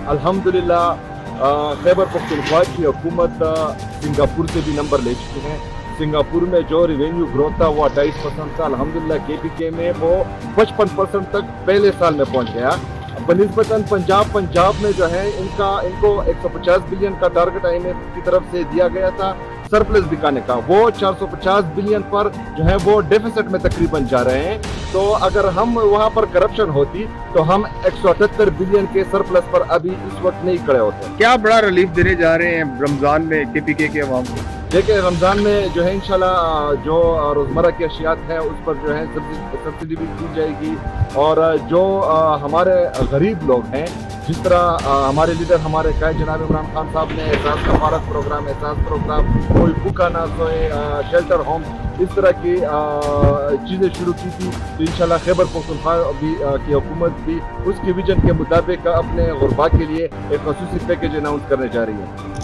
अल्हम्दुलिल्लाह खैबर पख्तूनख्वा की हुकूमत सिंगापुर से भी नंबर ले चुकी है। सिंगापुर में जो रेवेन्यू ग्रोथ था वो 28% था, अल्हम्दुलिल्लाह KPK में वो 55% तक पहले साल में पहुंच गया। बनिस्बतन पंजाब में जो है इनको 150 बिलियन का टारगेट IMF की तरफ से दिया गया था सरप्लस दिखाने का, वो 450 बिलियन पर जो है वो डेफिसिट में तकरीबन जा रहे हैं। तो अगर हम वहाँ पर करप्शन होती तो हम 178 बिलियन के सरप्लस पर अभी इस वक्त नहीं खड़े होते। क्या बड़ा रिलीफ देने जा रहे हैं रमजान में KPK के अवाम को? देखिए रमज़ान में जो है इंशाल्लाह जो रोज़मर्रा की अशियात है उस पर जो है सब्सिडी भी की जाएगी, और जो हमारे गरीब लोग हैं, जिस तरह हमारे लीडर हमारे कायद जनाब इमरान खान साहब ने एहसास कफारत प्रोग्राम, कोई भूखा ना सोए, शेल्टर होम, इस तरह की चीज़ें शुरू की थी। तो इंशाल्लाह खैबर पख्तूनख्वा की हुकूमत भी उसकी विजन के मुताबिक अपने गुरबा के लिए एक ख़ुसूसी पैकेज अनाउंस करने जा रही है।